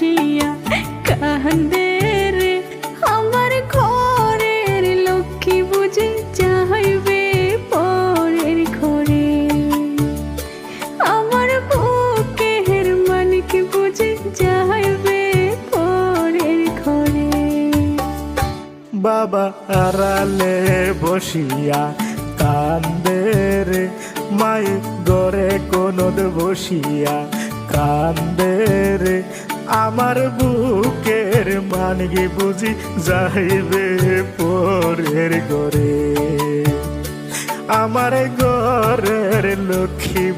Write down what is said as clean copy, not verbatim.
বসিয়া কান্দে রে আমার ঘরের লক্ষ্মী বুঝি যাইবে পরের ঘরে আমার বুকের মানিক বুঝি যাইবে পরের ঘরে বাবা আড়ালে বসিয়া কান্দে রে মায়ে গড়ে কোনদ বসিয়া কান্দে রে আমার বুকের মানিক বুঝি যাইবে পরের ঘরে আমার ঘরের লক্ষ্মী